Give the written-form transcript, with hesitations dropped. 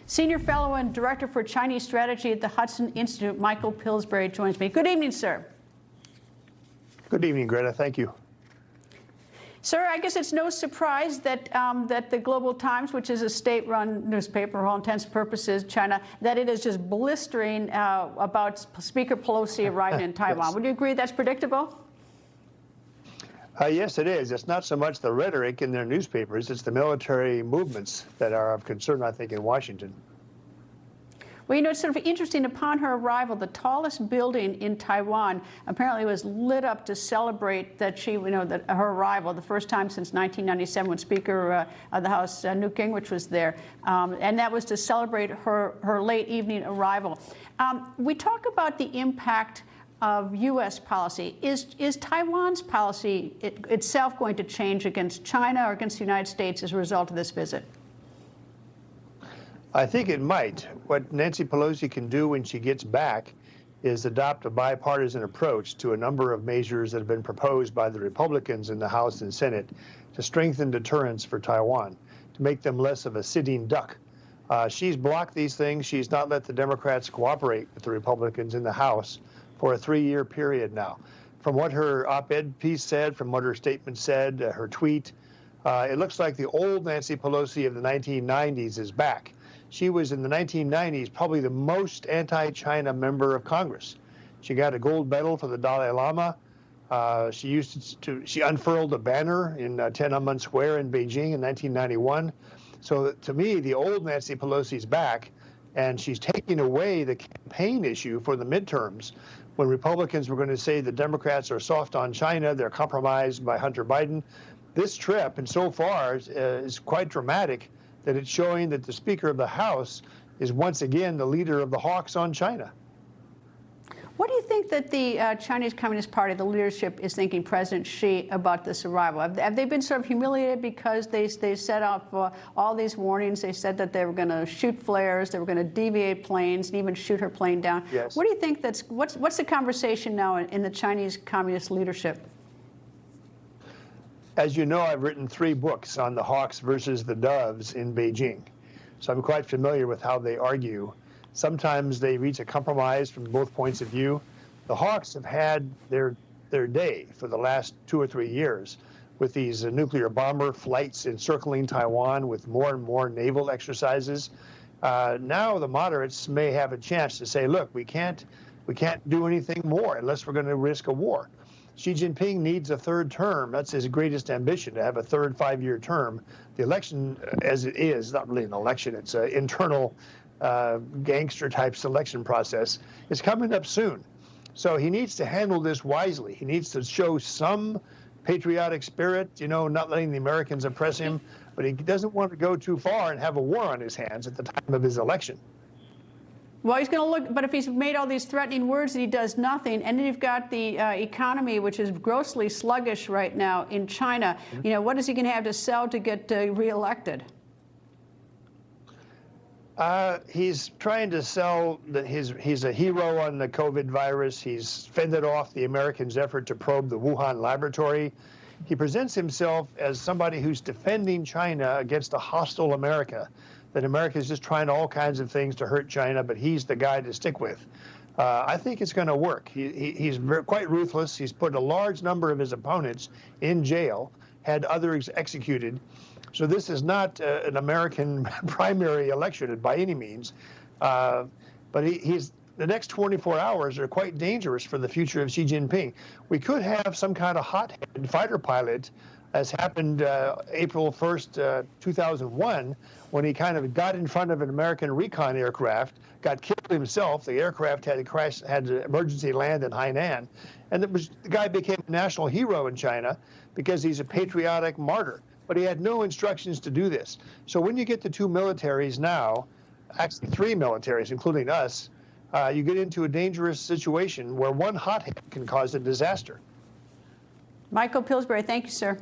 Senior Fellow and Director for Chinese Strategy at the Hudson Institute, Michael Pillsbury, joins me. Good evening, sir. Good evening, Greta. Thank you. Sir, I guess it's no surprise that that the Global Times, which is a state-run newspaper for all intents and purposes, China, that it is just blistering about Speaker Pelosi arriving in Taiwan. Yes. Would you agree that's predictable? Yes, it is. It's not so much the rhetoric in their newspapers, it's the military movements that are of concern, I think, in Washington. Well, you know, it's sort of interesting. Upon her arrival, the tallest building in Taiwan apparently was lit up to celebrate that her arrival, the first time since 1997 when Speaker of the House Newt Gingrich was there, and that was to celebrate her late evening arrival. We talk about the impact of U.S. policy. Is Taiwan's policy itself going to change against China or against the United States as a result of this visit? I think it might. What Nancy Pelosi can do when she gets back is adopt a bipartisan approach to a number of measures that have been proposed by the Republicans in the House and Senate to strengthen deterrence for Taiwan, to make them less of a sitting duck. She's blocked these things. She's not let the Democrats cooperate with the Republicans in the House for a 3-year period now. From what her op-ed piece said, from what her statement said, her tweet, it looks like the old Nancy Pelosi of the 1990s is back. She was, in the 1990s, probably the most anti-China member of Congress. She got a gold medal for the Dalai Lama. She unfurled a banner in Tiananmen Square in Beijing in 1991. So to me, the old Nancy Pelosi's back, and she's taking away the campaign issue for the midterms. When Republicans were going to say the Democrats are soft on China, they're compromised by Hunter Biden. This trip, and so far, is quite dramatic, that it's showing that the Speaker of the House is once again the leader of the hawks on China. What do you think that the Chinese Communist Party, the leadership, is thinking President Xi about this arrival? Have they been sort of humiliated because they set up all these warnings? They said that they were going to shoot flares, they were going to deviate planes, and even shoot her plane down. Yes. What do you think what's the conversation now in the Chinese Communist leadership? As you know, I've written 3 books on the hawks versus the doves in Beijing. So I'm quite familiar with how they argue. Sometimes they reach a compromise from both points of view. The hawks have had their day for the last 2 or 3 years with these nuclear bomber flights encircling Taiwan, with more and more naval exercises. Now the moderates may have a chance to say, look, we can't do anything more unless we're going to risk a war. Xi Jinping needs a 3rd term. That's his greatest ambition, to have a 3rd 5-year term. The election, as it is, not really an election, it's an internal gangster-type selection process, is coming up soon. So he needs to handle this wisely. He needs to show some patriotic spirit, not letting the Americans oppress him, but he doesn't want to go too far and have a war on his hands at the time of his election. Well, he's going to look, but if he's made all these threatening words and he does nothing, and then you've got the economy, which is grossly sluggish right now in China, what is he going to have to sell to get reelected? He's trying to sell that he's a hero on the COVID virus. He's fended off the Americans' effort to probe the Wuhan laboratory. He presents himself as somebody who's defending China against a hostile America, that America is just trying all kinds of things to hurt China, but he's the guy to stick with. I think it's going to work. He's quite ruthless. He's put a large number of his opponents in jail, had others executed. So this is not an American primary election by any means. But the next 24 hours are quite dangerous for the future of Xi Jinping. We could have some kind of hot-headed fighter pilot, as happened April 1st, 2001, when he kind of got in front of an American recon aircraft, got killed himself. The aircraft had to crash, had to emergency land in Hainan, and the guy became a national hero in China because he's a patriotic martyr. But he had no instructions to do this. So when you get the 2 militaries now, actually 3 militaries, including us, you get into a dangerous situation where one hothead can cause a disaster. Michael Pillsbury, thank you, sir.